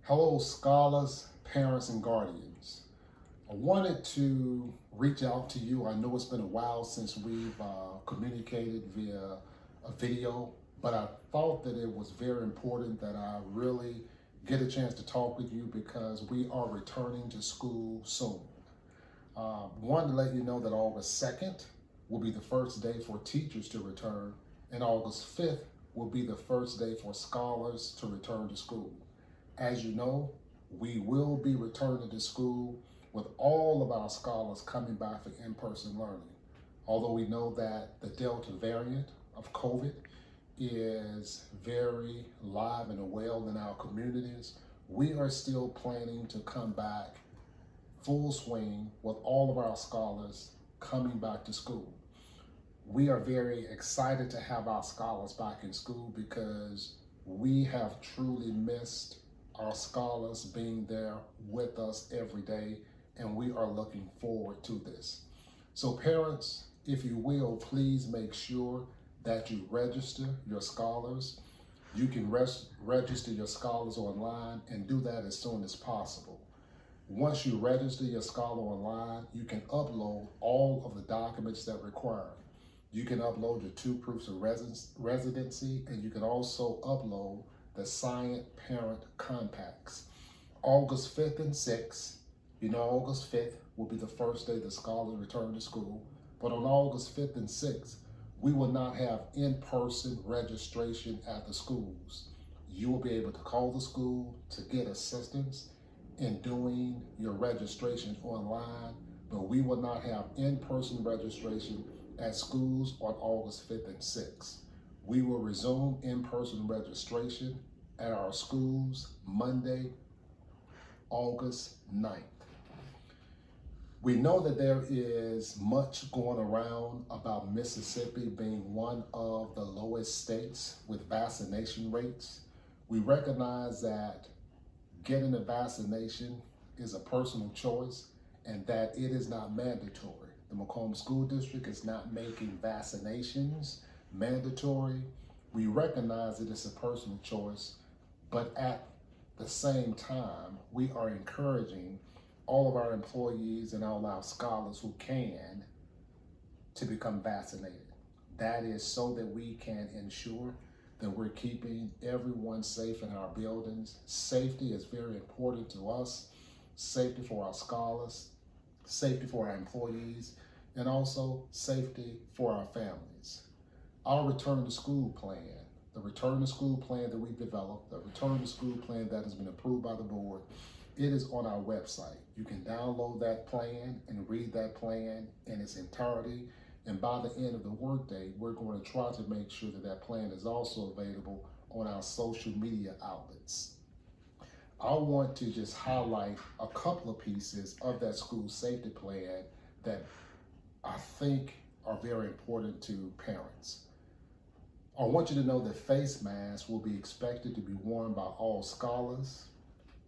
Hello, scholars, parents, and guardians. I wanted to reach out to you. I know it's been a while since we've communicated via a video, but I thought that it was very important that I really get a chance to talk with you because we are returning to school soon. Wanted to let you know that August 2nd will be the first day for teachers to return, and August 5th will be the first day for scholars to return to school. As you know, we will be returning to school with all of our scholars coming back for in-person learning. Although we know that the Delta variant of COVID is very live and well in our communities, we are still planning to come back full swing with all of our scholars coming back to school. We are very excited to have our scholars back in school because we have truly missed our scholars being there with us every day, and we are looking forward to this. So parents, if you will, please make sure that you register your scholars. You can register your scholars online and do that as soon as possible. Once you register your scholar online, you can upload all of the documents that are required. You can upload your 2 proofs of residency, and you can also upload the signed parent compacts. August 5th and 6th, August 5th will be the first day the scholars return to school, but on August 5th and 6th, we will not have in-person registration at the schools. You will be able to call the school to get assistance in doing your registration online, but we will not have in-person registration at schools on August 5th and 6th. We will resume in-person registration at our schools Monday, August 9th. We know that there is much going around about Mississippi being one of the lowest states with vaccination rates. We recognize that getting a vaccination is a personal choice and that it is not mandatory. The Macomb School District is not making vaccinations mandatory. We recognize it is a personal choice, but at the same time, we are encouraging all of our employees and all our scholars who can to become vaccinated. That is so that we can ensure that we're keeping everyone safe in our buildings. Safety is very important to us. Safety for our scholars, safety for our employees, and also safety for our families. Our return to school plan, the return to school plan that we've developed, the return to school plan that has been approved by the board, it is on our website. You can download that plan and read that plan in its entirety. And by the end of the workday, we're going to try to make sure that that plan is also available on our social media outlets. I want to just highlight a couple of pieces of that school safety plan that I think are very important to parents. I want you to know that face masks will be expected to be worn by all scholars,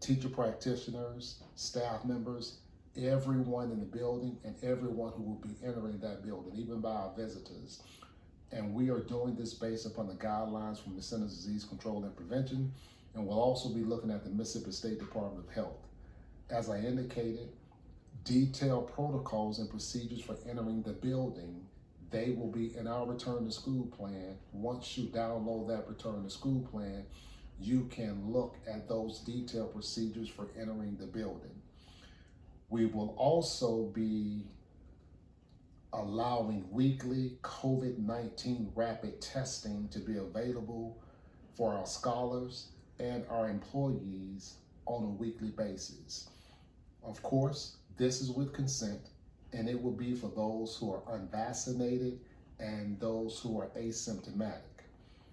teacher practitioners, staff members, everyone in the building, and everyone who will be entering that building, even by our visitors. And we are doing this based upon the guidelines from the Centers for Disease Control and Prevention, and we'll also be looking at the Mississippi State Department of Health. As I indicated, detailed protocols and procedures for entering the building, they will be in our return to school plan. Once you download that return to school plan, you can look at those detailed procedures for entering the building. We will also be allowing weekly COVID-19 rapid testing to be available for our scholars and our employees on a weekly basis. Of course, this is with consent, and it will be for those who are unvaccinated and those who are asymptomatic.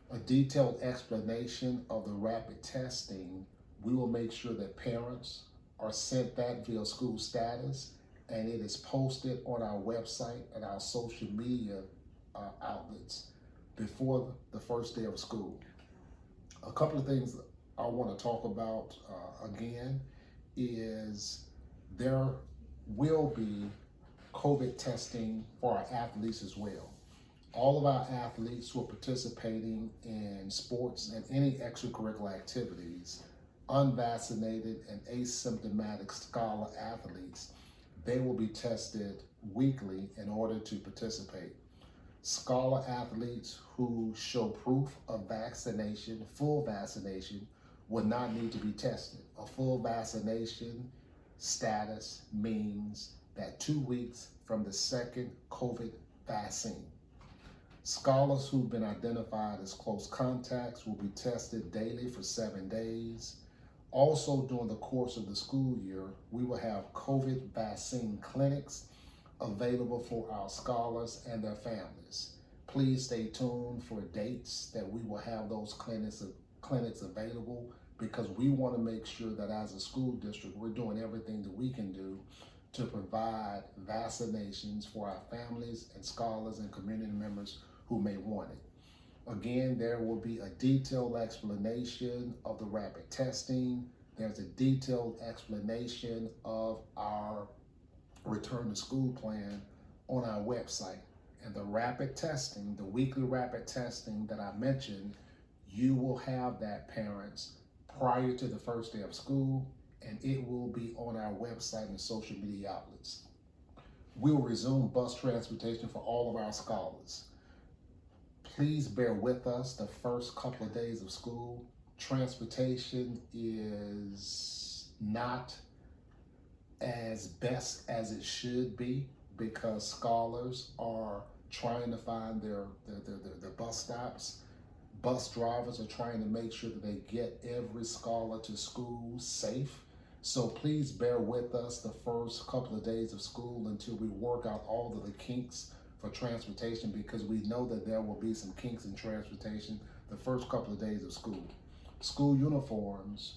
A detailed explanation of the rapid testing, we will make sure that parents are sent that via school status, and it is posted on our website and our social media outlets before the first day of school. A couple of things I want to talk about again is there will be COVID testing for our athletes as well. All of our athletes who are participating in sports and any extracurricular activities unvaccinated and asymptomatic scholar athletes, they will be tested weekly in order to participate. Scholar athletes who show proof of vaccination, full vaccination, will not need to be tested. A full vaccination status means that 2 weeks from the second COVID vaccine. Scholars who've been identified as close contacts will be tested daily for 7 days. Also, during the course of the school year, we will have COVID vaccine clinics available for our scholars and their families. Please stay tuned for dates that we will have those clinics available, because we want to make sure that as a school district, we're doing everything that we can do to provide vaccinations for our families and scholars and community members who may want it. Again, there will be a detailed explanation of the rapid testing. There's a detailed explanation of our return to school plan on our website. And the rapid testing, the weekly rapid testing that I mentioned, you will have that, parents, prior to the first day of school, and it will be on our website and social media outlets. We will resume bus transportation for all of our scholars. Please bear with us the first couple of days of school. Transportation is not as best as it should be, because scholars are trying to find their bus stops. Bus drivers are trying to make sure that they get every scholar to school safe. So please bear with us the first couple of days of school until we work out all of the kinks for transportation, because we know that there will be some kinks in transportation the first couple of days of school. School uniforms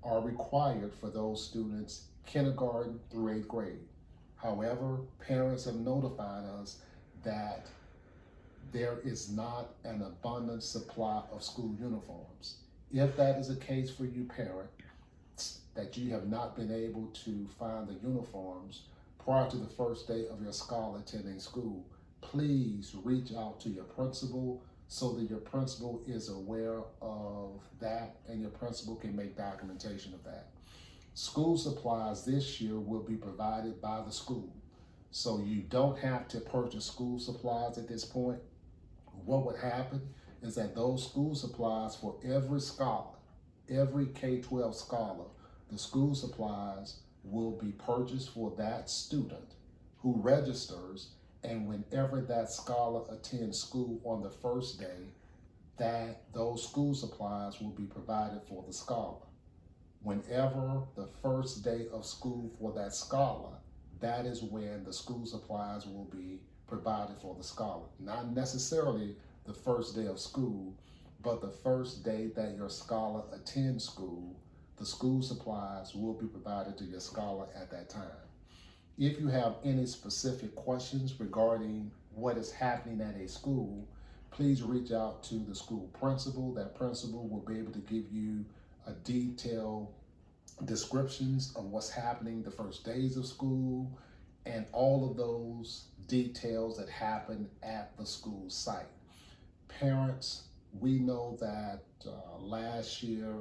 are required for those students kindergarten through 8th grade. However, parents have notified us that there is not an abundant supply of school uniforms. If that is the case for you, parent, that you have not been able to find the uniforms prior to the first day of your scholar attending school, please reach out to your principal so that your principal is aware of that and your principal can make documentation of that. School supplies this year will be provided by the school, so you don't have to purchase school supplies at this point. What would happen is that those school supplies for every scholar, every K-12 scholar, the school supplies will be purchased for that student who registers, and whenever that scholar attends school on the first day, that those school supplies will be provided for the scholar. Whenever the first day of school for that scholar, that is when the school supplies will be provided for the scholar. Not necessarily the first day of school, but the first day that your scholar attends school, the school supplies will be provided to your scholar at that time. If you have any specific questions regarding what is happening at a school, please reach out to the school principal. That principal will be able to give you a detailed descriptions of what's happening the first days of school and all of those details that happen at the school site. Parents, we know that last year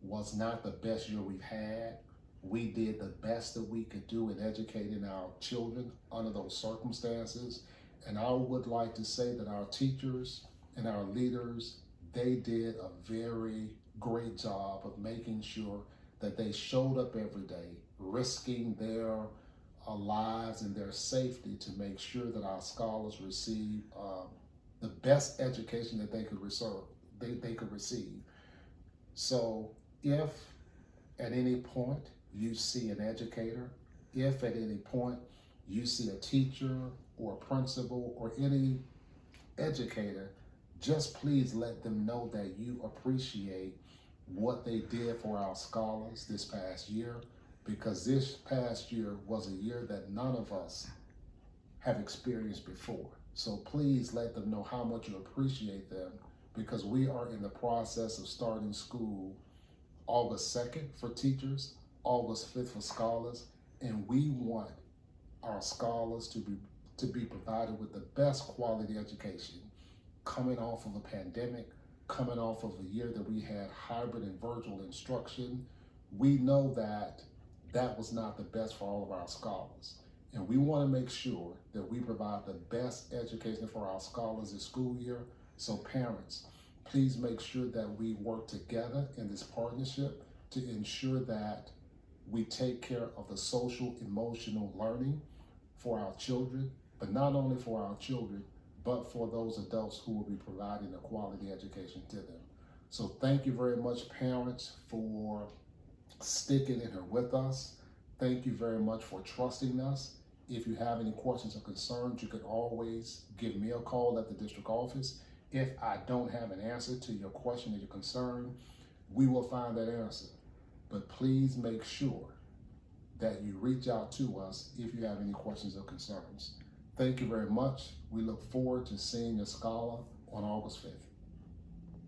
was not the best year we've had. We did the best that we could do in educating our children under those circumstances. And I would like to say that our teachers and our leaders, they did a very great job of making sure that they showed up every day, risking their lives and their safety to make sure that our scholars receive the best education that they could receive. So if at any point you see an educator, if at any point you see a teacher or a principal or any educator, just please let them know that you appreciate what they did for our scholars this past year, because this past year was a year that none of us have experienced before. So please let them know how much you appreciate them, because we are in the process of starting school August 2nd for teachers, August 5th for scholars, and we want our scholars to be provided with the best quality education coming off of a pandemic, coming off of a year that we had hybrid and virtual instruction. we know that that was not the best for all of our scholars. And we want to make sure that we provide the best education for our scholars this school year. So parents, please make sure that we work together in this partnership to ensure that we take care of the social emotional learning for our children, but not only for our children, but for those adults who will be providing a quality education to them. So thank you very much, parents, for sticking in here with us. Thank you very much for trusting us. If you have any questions or concerns, you can always give me a call at the district office. If I don't have an answer to your question or your concern, we will find that answer. But please make sure that you reach out to us if you have any questions or concerns. Thank you very much. We look forward to seeing your scholar on August 5th.